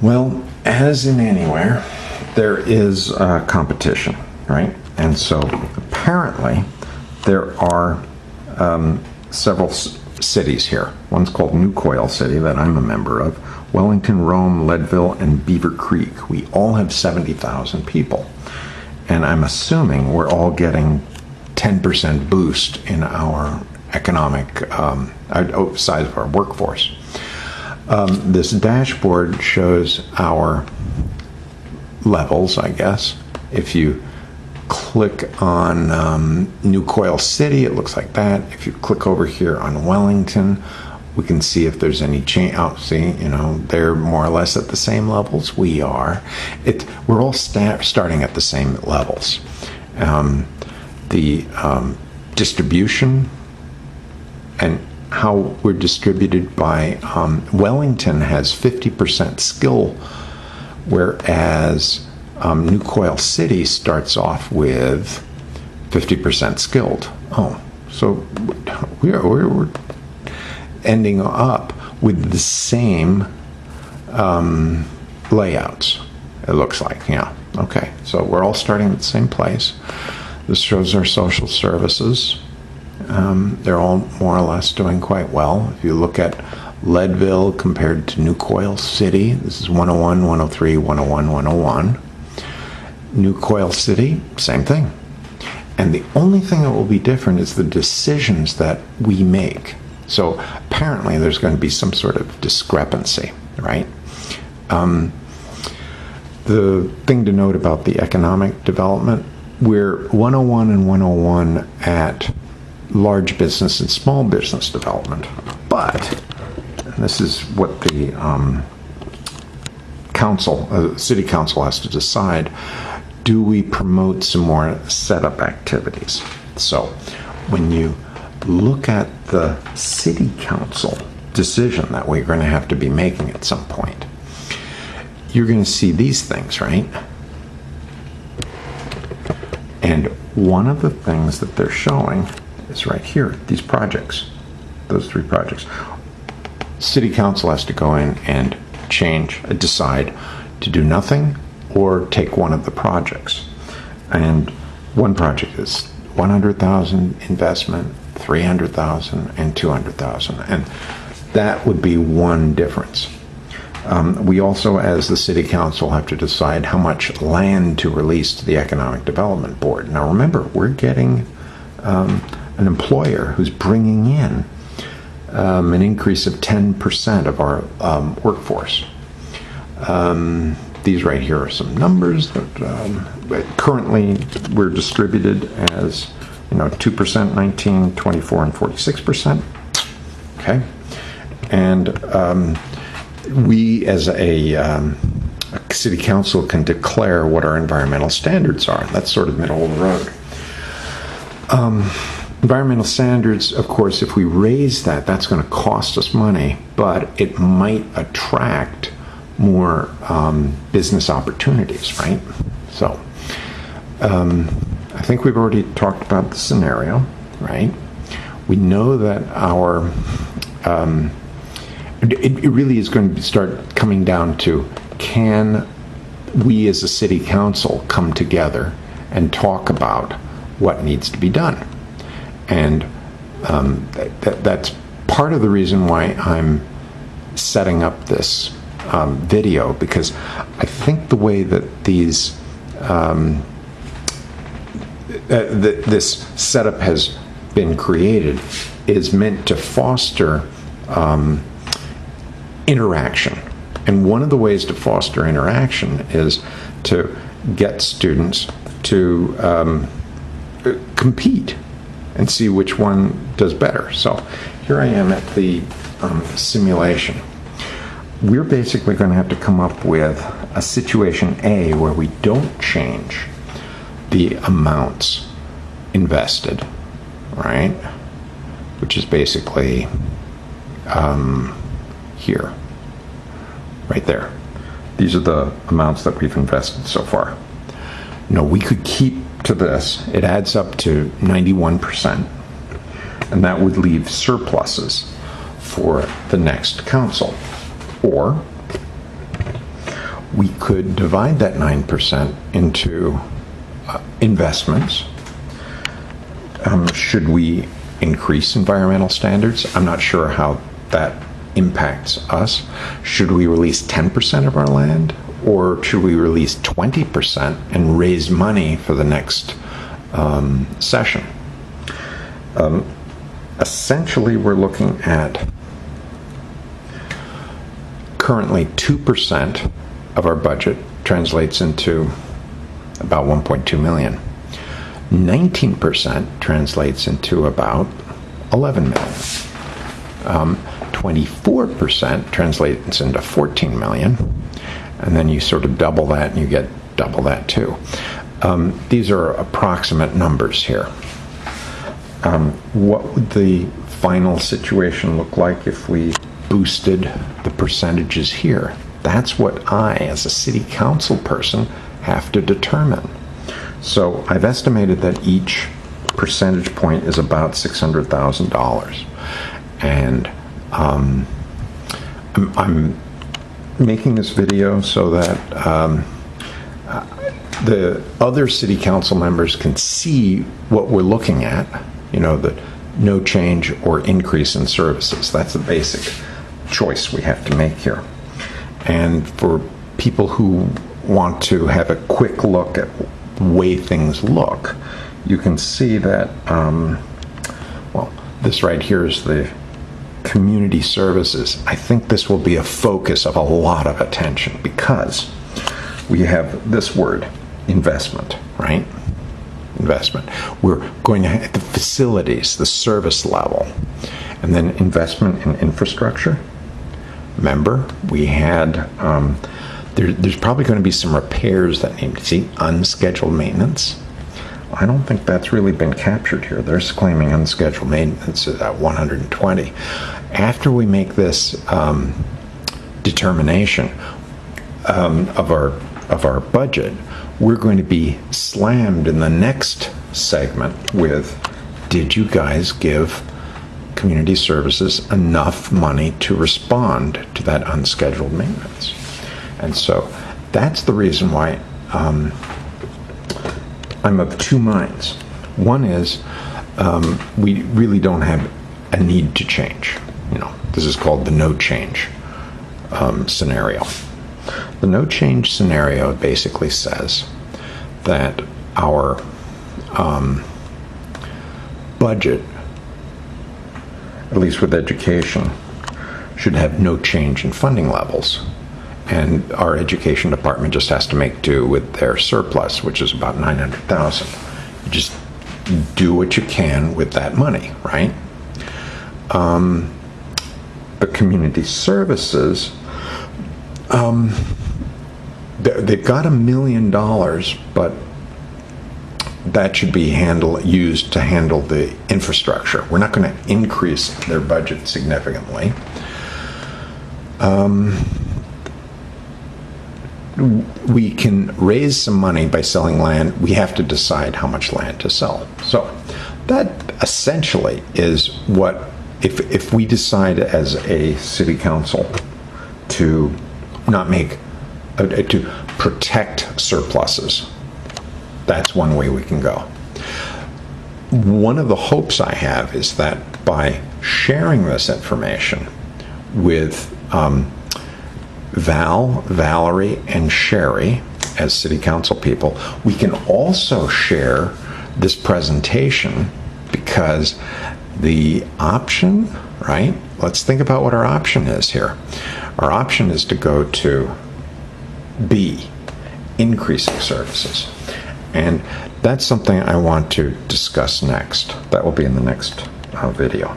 Well, as in anywhere, there is competition, right? And so apparently there are several cities here. One's called New Coil City that I'm a member of. Wellington, Rome, Leadville, and Beaver Creek. We all have 70,000 people. And I'm assuming we're all getting 10% boost in our economic size of our workforce. This dashboard shows our levels, I guess. If you click on New Coil City, it looks like that. If you click over here on Wellington, we can see if there's any change. Oh, see, they're more or less at the same levels we are. We're all starting at the same levels. The distribution and how we're distributed by Wellington has 50% skill, whereas New Coil City starts off with 50% skilled. Oh, so we're ending up with the same layouts, it looks like. Yeah, okay, so we're all starting at the same place. This shows our social services. They're all more or less doing quite well. If you look at Leadville compared to New Coil City, this is 101, 103, 101, 101. New Coil City, same thing. And the only thing that will be different is the decisions that we make. So apparently there's going to be some sort of discrepancy, right? The thing to note about the economic development, we're 101 and 101 at large business and small business development. But, and this is what the city council has to decide, do we promote some more setup activities? So when you look at the city council decision that we're going to have to be making at some point, you're going to see these things, right? And one of the things that they're showing is right here, these projects, those 3 projects. City council has to go in and decide to do nothing or take one of the projects. And one project is 100,000 investment, 300,000, and 200,000. And that would be one difference. We also, as the city council, have to decide how much land to release to the Economic Development Board. Now remember, we're getting an employer who's bringing in an increase of 10% of our workforce. These right here are some numbers that currently we're distributed as 2%, 19, 24, and 46%. Okay, and we as a city council can declare what our environmental standards are. That's sort of middle of the road. Environmental standards, of course, if we raise that, that's going to cost us money, but it might attract more business opportunities, right? So I think we've already talked about the scenario, right? We know that our it really is going to start coming down to, can we as a city council come together and talk about what needs to be done? And that's part of the reason why I'm setting up this video, because I think the way that these this setup has been created is meant to foster interaction. And one of the ways to foster interaction is to get students to compete and see which one does better. So here I am at the simulation. We're basically going to have to come up with a situation A where we don't change the amounts invested, right? Which is basically here, right there. These are the amounts that we've invested so far. No, we could keep to this. It adds up to 91%, and that would leave surpluses for the next council. Or we could divide that 9% into investments. Should we increase environmental standards? I'm not sure how that impacts us. Should we release 10% of our land, or should we release 20% and raise money for the next session? Essentially, we're looking at currently 2% of our budget translates into about 1.2 million. 19% translates into about 11 million. 24% translates into 14 million. And then you sort of double that and you get double that too. These are approximate numbers here. What would the final situation look like if we boosted the percentages here? That's what I, as a city council person, have to determine. So I've estimated that each percentage point is about $600,000. And I'm making this video so that the other city council members can see what we're looking at, you know, the no change or increase in services. That's the basic choice we have to make here. And for people who want to have a quick look at the way things look, you can see that, well, this right here is the community services. I think this will be a focus of a lot of attention because we have this word, investment, right? Investment. We're going to have the facilities, the service level, and then investment in infrastructure. Remember, we had, there's probably going to be some repairs that need to see unscheduled maintenance. I don't think that's really been captured here. They're claiming unscheduled maintenance is at 120. After we make this determination of our budget, we're going to be slammed in the next segment with, did you guys give community services enough money to respond to that unscheduled maintenance? And so that's the reason why I'm of two minds. One is we really don't have a need to change. You know, this is called the no change scenario. The no change scenario basically says that our budget, at least with education, should have no change in funding levels. And our education department just has to make do with their surplus, which is about $900,000. You just do what you can with that money, right? The community services, they've got $1 million, but that should be used to handle the infrastructure. We're not going to increase their budget significantly. We can raise some money by selling land. We have to decide how much land to sell. So that essentially is what, if we decide as a city council to not make, to protect surpluses, that's one way we can go. One of the hopes I have is that by sharing this information with Valerie, and Sherry as city council people, we can also share this presentation, because the option, right? Let's think about what our option is here. Our option is to go to B, increasing services. And that's something I want to discuss next. That will be in the next video.